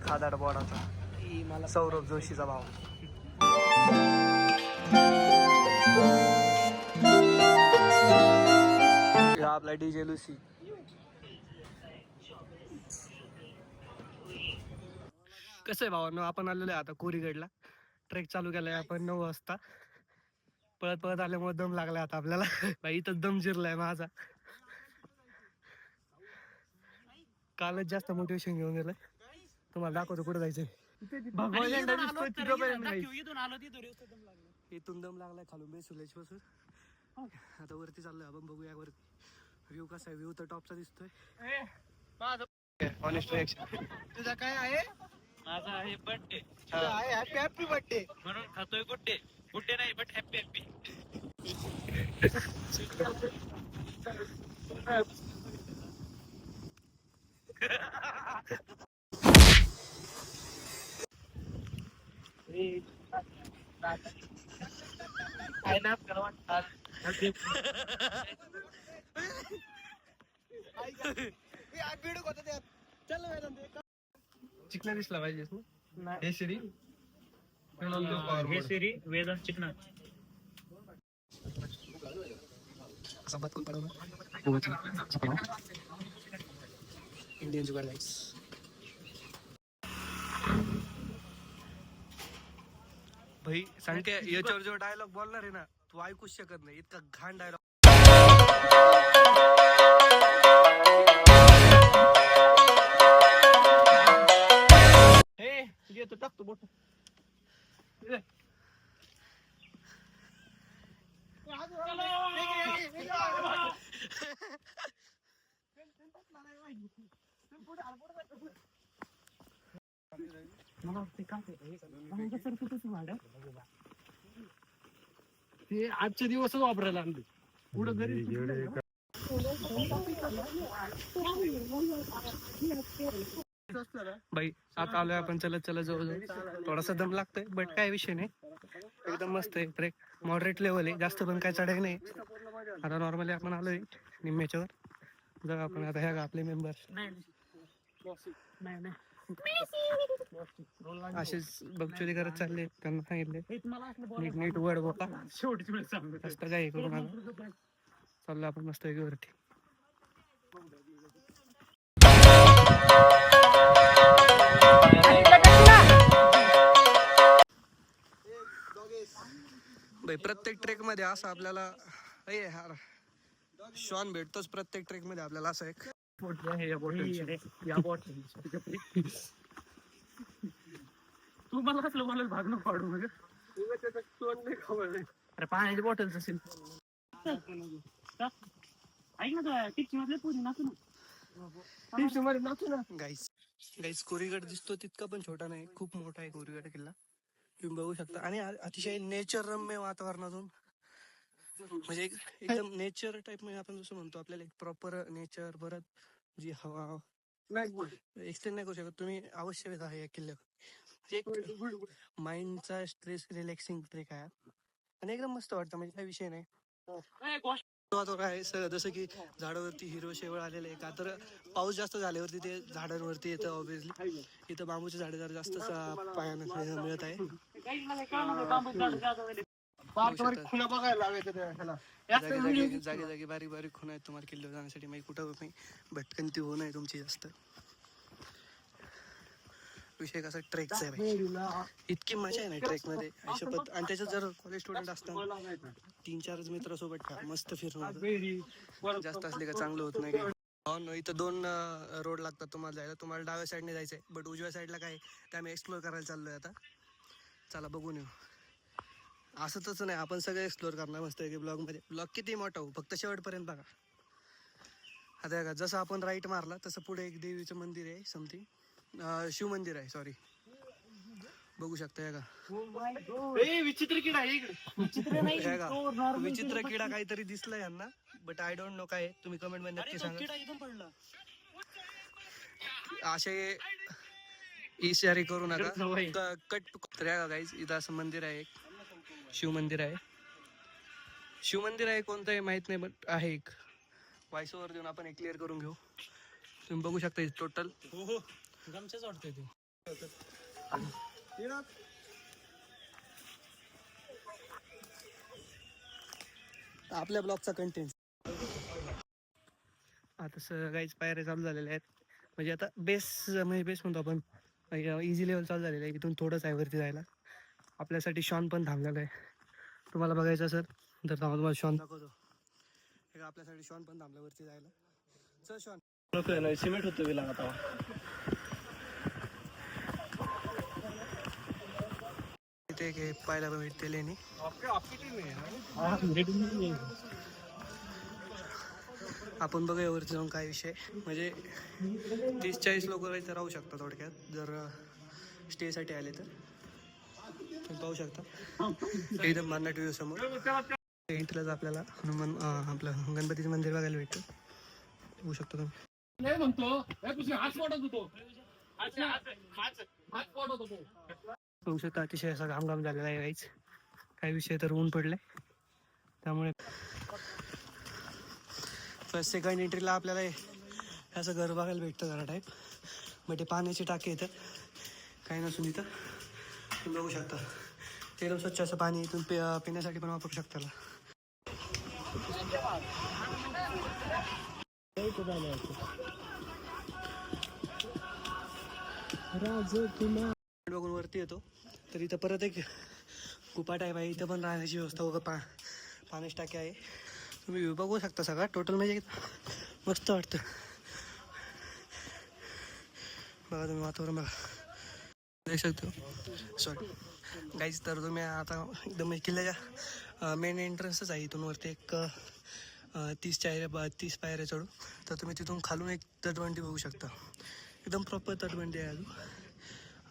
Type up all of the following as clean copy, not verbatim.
खादाड बोर्डाचा सौरभ जोशीचा भाव. आपला डीजे लुसी. कसं आहे भावांनो, आपण आलेलो आहे आता कोरीगडला. ट्रेक चालू केलाय आपण 9 वाजता. पळत पळत आल्यामुळे दम लागलाय आता आपल्याला. भाई इथं दम जिरलाय माझा. कालच जास्त मोटिवेशन घेऊन गेलं. तुम्हाला दाखवतो कुठं जायचंय. इथून दम लागलाय खालून बेसुलेच पासून. आता वरती चाललोय आपण, बघूया वरती व्ह्यू कसा आहे. व्ह्यू तर टॉपचा दिसतोय. Honest reaction. तुझा काय आहे? माझा आहे बर्थडे. आहे हॅपी हॅपी बर्थडे म्हणून खातोय गुड्डे. गुड्डे नाही बट हॅपी हॅपी. चिकना दिसला पाहिजे ना. हे श्री वेदांत चिकना इंडियन जुगाड गाइस. भाई सांगते याच्यावर जो डायलॉग बोलणार आहे ना, तू ऐकूच शकत नाही. इतका घाण डायलॉग. तो टाकतो बोट. ते आजचे दिवसच वापरायला आणले. पुढं घरी भाई आता आलोय आपण. चलत चलत जवळ थोडासा दम लागतोय बट काय विषय नाही. एकदम मस्त आहे ट्रेक. मॉडरेट लेवल आहे, जास्त पण काय चढाई नाही. आता नॉर्मली आपण आलोय निम्म्याच्यावर. जर आपण आता ह्या आपले मेंबर असेच बगचोरी करत चालले. त्यांना सांगितले नीट नीट वड बोला. जास्त काय करू नका. चाललो आपण मस्त वरती. भाई प्रत्येक ट्रेक मध्ये असं आपल्याला श्वान भेटतोच. प्रत्येक ट्रेक मध्ये आपल्याला असं एक तू मला कसलं मला भाग नको पाडू. म्हणजे अरे पाण्याची बॉटल असेल. गाईस गाईस कोरीगड दिसतो तितका पण छोटा नाही, खूप मोठा आहे कोरीगड किल्ला. तुम्ही बघू शकता. आणि अतिशय नेचररम्य वातावरणातून, म्हणजे एकदम नेचर टाइप मध्ये आपण जसं म्हणतो आपल्याला एक प्रॉपर नेचर. परत जी हवा एक्सटेंड नाही करू शकत तुम्ही. आवश्यक आहे या किल्ल्यावर. एक माइंडचा स्ट्रेस रिलॅक्सिंग ट्रेक आहे आणि एकदम मस्त वाटतं. म्हणजे काही विषय नाही. आहे जसं की झाडावरती हिरो शेवळ आलेले आहे का, तर पाऊस जास्त झाल्यावरती ते झाडांवरती येतं. ऑब्विसली इथं बांबूचे झाडे जरा जास्त पायानं मिळत आहे. जागी जागी बारीक बारीक खुणा आहेत तुम्हाला किल्ल्यावर जाण्यासाठी. मग कुठं नाही भटकंती होऊ नये तुमची जास्त. विषय कसा ट्रेकचा आहे. इतकी मजा आहे ना ट्रेक मध्ये शपथ. आणि त्याच्यात जर कॉलेज स्टुडंट असतात 3-4 मित्र सोबत मस्त फिरणं. जास्त असले का चांगलं होत नाही. इथं 2 रोड लागतात तुम्हाला जायला. तुम्हाला डाव्या साईडने जायचंय बट उजव्या साईडला काय ते आम्ही एक्सप्लोर करायला चाललोय आता. चला बघून येऊ. असंच नाही, आपण सगळं एक्सप्लोर करणार मस्त आहे ब्लॉग मध्ये. ब्लॉग किती मोठा हो, फक्त शेवटपर्यंत बघा. आता का जसं आपण राईट मारला तसं पुढे एक देवीचं मंदिर आहे. समथिंग शिव मंदिर आहे. सॉरी बघू शकता का. विचित्र किडा विचित्र किडा काहीतरी दिसला यांना बट आय डोंट नो काय. तुम्ही कमेंट मध्ये नक्की सांगा. असे इशारे करू नका. Cut guys. इथं असं मंदिर आहे एक शिव मंदिर आहे. शिव मंदिर आहे कोणतं आहे माहित नाही बट आहे एक. व्हॉइस ओव्हर देऊन आपण हे क्लिअर करून घेऊ. तुम्ही बघू शकता टोटल गमच्याच वाटतंय ते. आपल्या ब्लॉगचा कंटेंट आता काहीच पायऱ्या चालू झालेल्या आहेत. म्हणजे आता बेस म्हणतो आपण, इझी लेवल चालू झालेलं आहे. इथून थोडंच आहे वरती जायला. आपल्यासाठी शॉन पण थांबलेला आहे. तुम्हाला बघायचं असेल तर तुम्हाला शॉन दाखवतो. हे आपल्यासाठी शॉन पण थांबलं वरती जायला. चल शॉन. नाही सिमेंट होतं विला आता. इथे एक पाहायला भेटते लेणी. आपण बघूया वरती जाऊन काय विषय. म्हणजे 30-40 लोक इथं राहू शकतात थोडक्यात, जर स्टेसाठी आले तर. तुम्ही पाहू शकता एकदम मार्नाट व्ह्यू समोर. एंट्रीलाच आपल्याला हनुमान आपलं गणपतीचं मंदिर बघायला भेटतं. बघू शकता तुम्ही. बघू शकता अतिशय असा घाम झालेला आहे काहीच. काही विषय तर ऊन पडले, त्यामुळे फर्स्ट सेकंड एंट्रीला आपल्याला असं घर बघायला भेटतं जरा टाईप. मग ते पाण्याची टाकी येतं, काही नसून इथं तुम्ही बघू शकता. ते एकदम स्वच्छ असं पाणी इथून पिण्यासाठी पण वापरू शकता. बघून वरती येतो तर इथं परत एक कुपा टाईप आहे. इथं पण राहण्याची व्यवस्था वगैरे पाण्याची टाकी आहे. तुम्ही व्ह्यू बघू शकता सगळा टोटल. म्हणजे मस्त वाटतं. बघा तुम्ही वातावरण बघा, देऊ शकतो. सॉरी गाईज, तर तुम्ही आता एकदम किल्ल्याच्या मेन एंट्रन्सच आहे. इथून वरती एक 30 पायऱ्या चढू तर तुम्ही तिथून खालून एक तटबंदी बघू शकता. एकदम प्रॉपर तटबंदी आहे.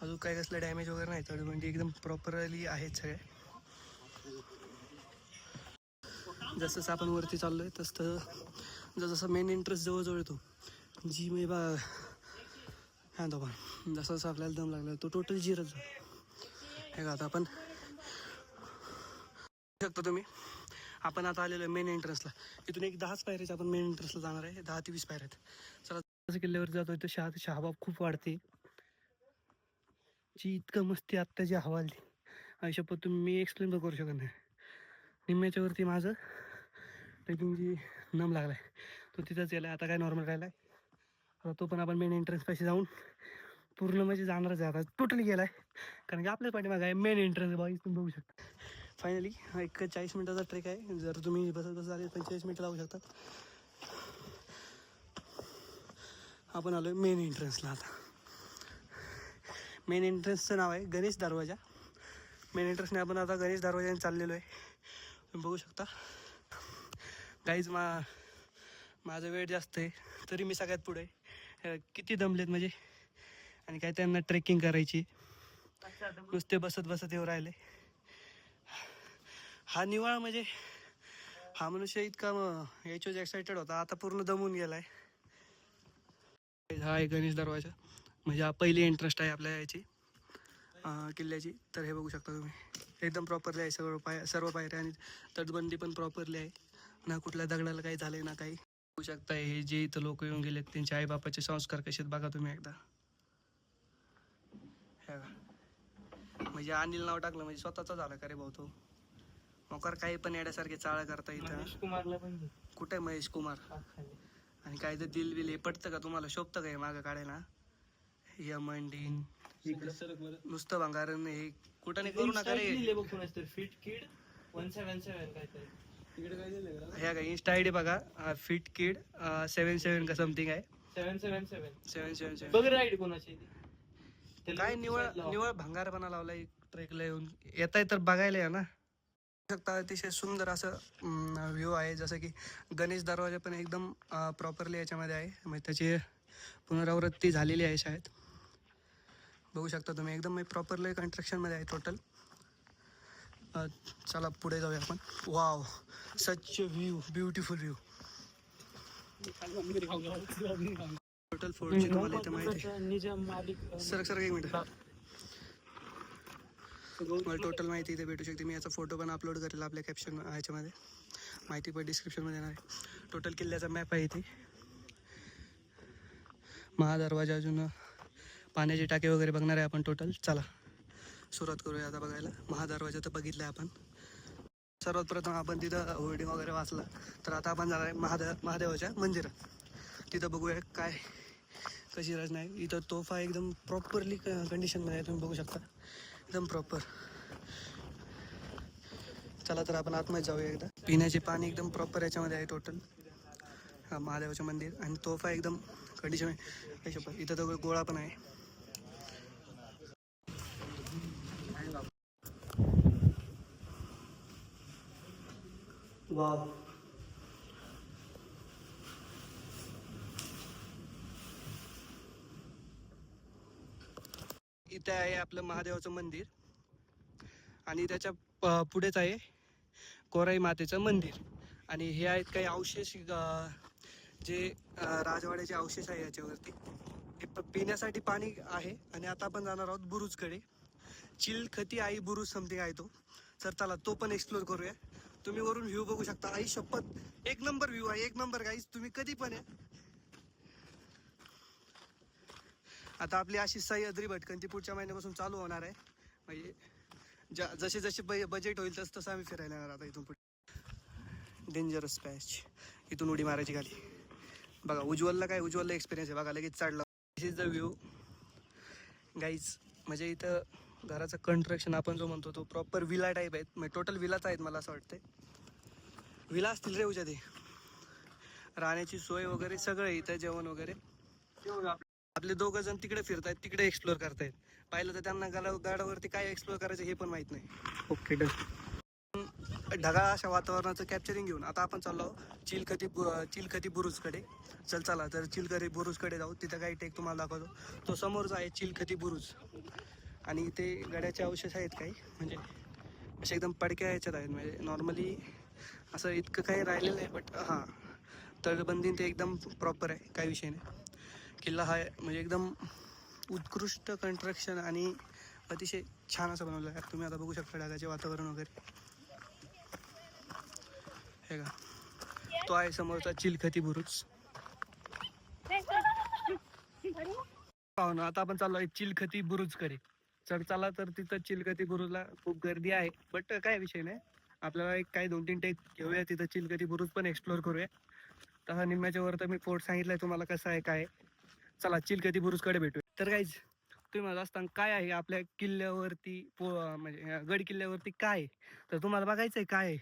अजून काही कसलं डॅमेज वगैरे नाही. तटबंदी एकदम प्रॉपरली आहेत सगळे. जसं आपण वरती चाललोय तसं जसं मेन एंट्रन्स जवळजवळ येतो, जी मी हा तो पण जसं जसं आपल्याला दम लागला तो टोटल जिरच हे का. आता आपण शकतो तुम्ही, आपण आता आलेलो आहे मेन एंट्रन्सला. इथून एक 10 पायऱ्याचे आपण मेन एंट्रन्सला जाणार आहे. 10 ते 20 पायऱ्या आहेत. चला किल्ल्यावर जातोय तर शहाबाब खूप वाढते जी. इतकं मस्ती आत्ता जी हवा आली आयुष्यात तुम्ही मी एक्सप्लेन पण करू शकत नाही. निम्म्याच्या वरती माझं ट्रेकिंग जी नम लागला आहे तो तिथंच गेला. आता काय नॉर्मल राहिला आहे. आता तो पण आपण मेन एंट्रन्स पाशी जाऊन पूर्ण म्हणजे जाणारच आहे. आता टोटली गेला आहे, कारण की आपल्याच पाठीमागं आहे मेन एंट्रन्स. बघा तुम्ही बघू शकता. फायनली एक 40 मिनिटाचा ट्रेक आहे. जर तुम्ही बसत आले 45 मिनिटं लागू शकतात. आपण आलो आहे मेन एंट्रन्सला. आता मेन एंट्रन्सचं नाव आहे गणेश दरवाजा. मेन एंट्रन्सने आपण आता गणेश दरवाजाने चाललेलो आहे. तुम्ही बघू शकता. काहीच माझा वेळ जास्त आहे तरी मी सगळ्यात पुढे आहे. किती दमलेत म्हणजे, आणि काय त्यांना ट्रेकिंग करायची, नुसते बसत येऊ राहिले. हा निवाळा म्हणजे हा मनुष्य इतका याच्यावर एक्सायटेड होता, आता पूर्ण दमून गेलाय. हा आहे गणेश दरवाजा. म्हणजे हा पहिली इंटरेस्ट आहे आपल्या याची किल्ल्याची. तर हे बघू शकता तुम्ही एकदम प्रॉपरली आहे सर्व पायऱ्या, आणि तटबंदी पण प्रॉपरली आहे. ना कुठल्या दगडाला काही झाले ना काही. बघू शकता हे जे इथं लोक येऊन गेलेत त्यांचे आईबापाचे संस्कार कसे आहेत बघा तुम्ही एकदा. म्हणजे अनिल नाव टाकलं म्हणजे स्वतःचा झाला का रे भाऊ तो. मोकार काही पण येण्यासारखे चाळ करता इथं. कुठे महेश कुमार आणि काय तर दिल बिल हे पटतं का तुम्हाला? शोभतं का हे मागं काढायला? यमंडीन नुसतं भंगारण हे कुठं नाही करू नका रे. फिट किड 177 काहीतरी ह्या का इंस्टा आयडी बघा. फिट किड 77 का समथिंग आहे. 777 बघ रे आयडी कोणाची. काय निवळ भंगारपणा लावलाय ट्रेकला येऊन. येताय तर बघायला या ना. शकता अतिशय सुंदर असं व्ह्यू आहे. जसं की गणेश दरवाजा पण एकदम प्रॉपरली याच्यामध्ये आहे. म्हणजे त्याची पुनरावृत्ती झालेली आहे शाळेत. बघू शकता तुम्ही एकदम प्रॉपरली कन्स्ट्रक्शनमध्ये आहे टोटल. चला पुढे जाऊया आपण. Wow such view, beautiful view. Total 4G तुम्हाला इथं माहिती. सर एक मिनिट. मला टोटल माहिती इथे भेटू शकते. मी याचा फोटो पण अपलोड करेल आपल्या कॅप्शन ह्याच्यामध्ये. माहिती पण डिस्क्रिप्शनमध्ये येणार आहे. टोटल किल्ल्याचा मॅप आहे इथे. महादरवाजा अजून पाण्याचे टाके वगैरे बघणार आहे आपण टोटल. चला सुरुवात करूया आता बघायला. महादरवाजा तर बघितलं आहे आपण. सर्वात प्रथम आपण तिथं होर्डिंग वगैरे वाचला, तर आता आपण जाणार आहे महादेवाच्या मंदिरात. तिथं बघूया काय कशी रचना आहे. इथं तोफा एकदम प्रॉपरली कंडिशनमध्ये आहे, तुम्ही बघू शकता एकदम प्रॉपर. चला तर आपण आतमध्ये जाऊया एकदा. पिण्याचे पाणी एकदम प्रॉपर याच्यामध्ये आहे टोटल. हा महादेवाचं मंदिर आणि तोफा एकदम कंडिशन आहे. इथं तर गोळा पण आहे. वाव, इथे आहे आपलं महादेवाचं मंदिर आणि त्याच्या पुढेच आहे कोराई मातेचं मंदिर. आणि हे आहेत काही अवशेष जे राजवाड्याचे अवशेष आहे याच्यावरती. हे पिण्यासाठी पाणी आहे. आणि आता आपण जाणार आहोत बुरुजकडे. चिलखती आई बुरुज समथिंग आहे तो. तर चला तो पण एक्सप्लोर करूया. तुम्ही वरून व्ह्यू बघू शकता. आई शपथ एक नंबर व्ह्यू आहे, एक नंबर गाईज. तुम्ही कधी पण या. आता आपली अशी सह्याद्री भटकन ती पुढच्या महिन्यापासून चालू होणार आहे. म्हणजे जसे जसे बजेट होईल तसं तसं आम्ही फिरायला येणार आता इथून पुढे. डेंजरस पॅच, इथून उडी मारायची खाली. बघा उज्ज्वलला काय, उज्ज्वलला एक्सपिरियन्स आहे बघा, लगेच चढला. दिस इज द व्ह्यू गाईज. म्हणजे इथं घराचं कंस्ट्रक्शन आपण जो म्हणतो तो प्रॉपर विला टाईप आहेत. म्हणजे टोटल विलाच आहेत मला असं वाटतंय. विला असतील रे उद्या ते. राहण्याची सोय वगैरे सगळं इथं, जेवण वगैरे. आपले 2 जण तिकडे फिरतायत, तिकडे एक्सप्लोर करतायत. पाहिलं तर त्यांना गाडावरती काय एक्सप्लोर करायचं हे पण माहित नाही. Okay done. ढगाळ अशा वातावरणाचं कॅप्चरिंग घेऊन आता आपण चाललो चिलखती बुरुजकडे. चला तर चिलखती बुरुजकडे जाऊ. तिथं काही टेक तुम्हाला दाखवतो. तो समोरचा आहे चिलखती बुरुज. आणि इथे गड्याचे अवशेष आहेत काही, म्हणजे असे एकदम पडक्या ह्याच्यात आहेत. म्हणजे नॉर्मली असं इतकं काही राहिलेलं आहे, बट हां तटबंदी ते एकदम प्रॉपर आहे, काही विषय नाही. किल्ला हा म्हणजे एकदम उत्कृष्ट कंस्ट्रक्शन आणि अतिशय छान असं बनवलं आहे. तुम्ही आता बघू शकता ढगाचे वातावरण वगैरे. हे का, तो आहे समोरचा चिलखती बुरुज. आता आपण चाललो आहे चिलखती बुरुजकडे. चला तर तिथं चिलखती बुरुजला खूप गर्दी आहे, बट काय विषय नाही. आपल्याला एक काही 2-3 टेक घेऊया तिथं. चिलखती बुरुज पण एक्सप्लोर करूया. तसा निम्म्याच्या वर तर मी फोर्ट सांगितलंय तुम्हाला कसं आहे काय. चला चिलखती बुरुजकडे भेटूया. तर गाईज तुम्ही मला असताना काय आहे आपल्या किल्ल्यावरती, म्हणजे गड किल्ल्यावरती काय, तर तुम्हाला बघायचं आहे काय,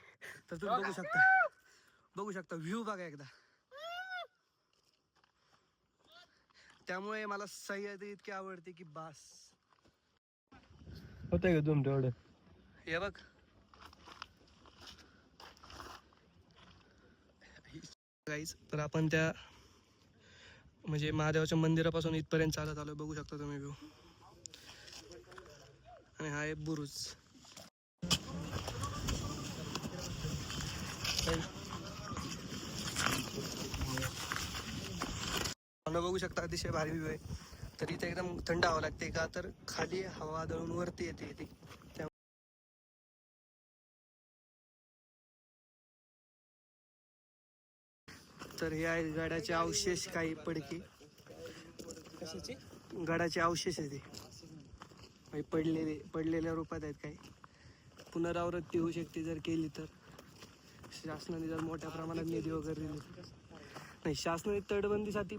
तर तुम्ही बघू शकता व्ह्यू बघा एकदा. त्यामुळे मला सह्याद्री इतकी आवडते की बास. होतंय का तुम तेवढं? हे बघ गाईज, तर आपण त्या म्हणजे महादेवाच्या मंदिरापासून इथपर्यंत चालत आलो. बघू शकता तुम्ही व्ह्यू. आणि हा आहे बुरुज. बघू शकता अतिशय भारी व्ह्यू आहे. तर इथे एकदम थंड हवा लागते का, तर खाली हवा दळून वरती येते. तर हे आहेत गडाचे अवशेष, काही पडके. कशाचे गडाचे अवशेष आहे ते, पडलेल्या रूपात आहेत. काही पुनरावृत्ती होऊ शकते जर केली तर. शासनाने जर मोठ्या प्रमाणात निधी वगैरे दिली नाही. शासनाने तटबंदीसाठी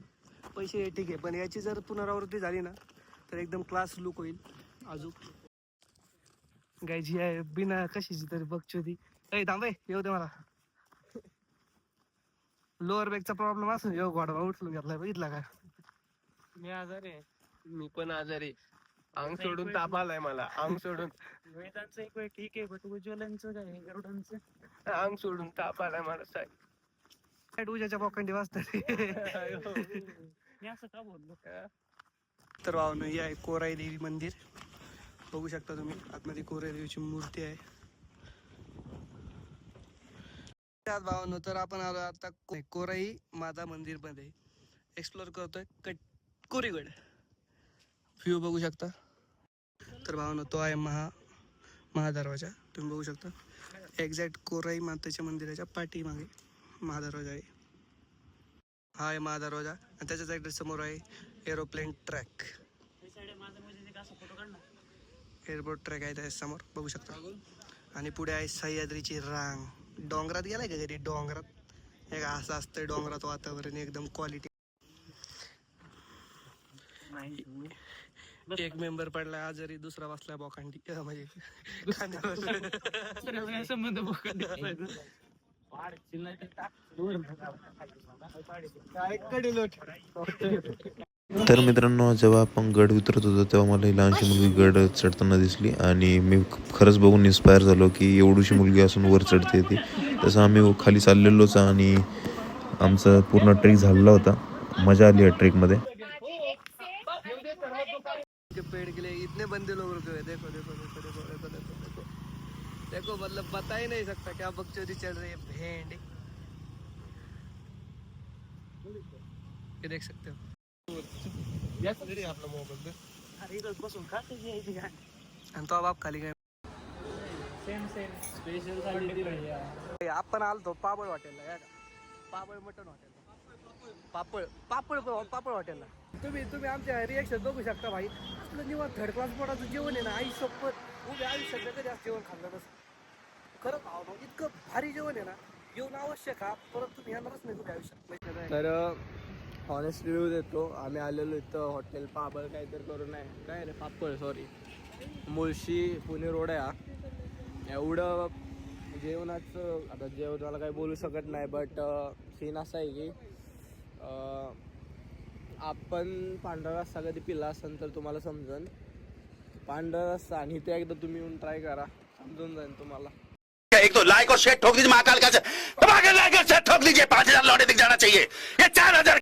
पैसे ठीक आहे, पण याची जर पुनरावृत्ती झाली ना तर एकदम क्लास लुक होईल. अजून गायची आहे बिना कशाची तरी बघची. थांबे येऊ दे मला. लोअर बॅगचा प्रॉब्लेम असून येऊ घोडा उचलून घेतला, बघितला का. मी आजारी आहे. मी पण आजारी. अंग सोडून ताप आलाय मला. अंग सोडून वेदांचं एक वेळ ठीक आहे, बट उज्ज्वलांचं काय, गरुडांचं अंग सोडून ताप आलाय मला साहेब. उजाच्या पॉकंडी वाजतात. मी असं का बोललो. तर वाहन ही आहे कोराई देवी मंदिर. बघू शकता तुम्ही आतमध्ये कोराई देवीची मूर्ती आहे. त्यात भावांनो तर आपण आलो आता कोराई माता मंदिर मध्ये. एक्सप्लोर करतोय कोरीगड. व्ह्यू बघू शकता. तर भावांनो तो आहे महादरवाजा. तुम्ही बघू शकता एक्झॅक्ट कोराई मातेच्या मंदिराच्या पाठीमागे महादरवाजा आहे. हा आहे महादरवाजा आणि त्याच्याच ॲड्रेस समोर आहे एरोप्लेन ट्रॅक. एअरपोर्ट ट्रॅक आहे त्या समोर बघू शकता. आणि पुढे आहे सह्याद्रीची रांग. डोंगरात गेलाय का घरी? डोंगरात हे असं असतंय डोंगरात वातावरण एकदम क्वालिटी. एक मेंबर पडलाय आजारी, दुसरा बसलाय बोकांडी म्हणजे संबंध तर मित्रांनो, जेव्हा आपण गड उतरत होतो तेव्हा मला ही लहानशी मुलगी गड चढताना दिसली आणि मी खरंच बघून इन्स्पायर झालो की एवढीशी मुलगी असून वर चढते ती. तसं आम्ही खाली चाललेलोच आणि आमचा पूर्ण ट्रेक झालेला होता. मजा आली या ट्रेकमध्ये. पेड़ के लिए इतने बंदे लोग रुके हुए. देखो देखो देखो देखो देखो देखो देखो देखो, मतलब बता ही नहीं सकता क्या बकचोदी चल रही है भेंड. ये देख सकते हो. आणि तो बाप खाली काय आपण आलतो पापड हॉटेलला. या का पापड मटन हॉटेलला, पापड पापड पापड हॉटेलला. तुम्ही आमच्या रिएक्शन बघू शकता भाई. आपलं निवांत थर्ड क्लास पोटाचं जेवण आहे ना. आई सोबत उभे आयुष्यात कधी असं जेवण खाल्लं नसतं. खरं भाव मग इतकं भारी जेवण आहे ना. जेवण आवश्यक हा, परत तुम्ही येणारच नाही तुम्ही आयुष्यात. तर हॉनेस्ट रिव्ह्यू देतो. आम्ही आलेलो इथं हॉटेल पापड काहीतरी करून आहे. काय रे पापड, सॉरी, मुळशी पुणे रोड आहे हा. एवढं जेवणाचं आता जेवणाला काही बोलू शकत नाही. बट सीन असा आहे की आपण पांढरा रस्सा कधी पिला असेल तर तुम्हाला समजेल. पांढरा रस्सा आणि ते एकदा तुम्ही येऊन ट्राय करा, समजून जाईल तुम्हाला. एक तो लाइक और शेयर ठोक दीजिए महाकाल का से, लाइक और शेयर ठोक दीजिए. 5,000 लौटे दिख जाना चाहिए. ये 4,000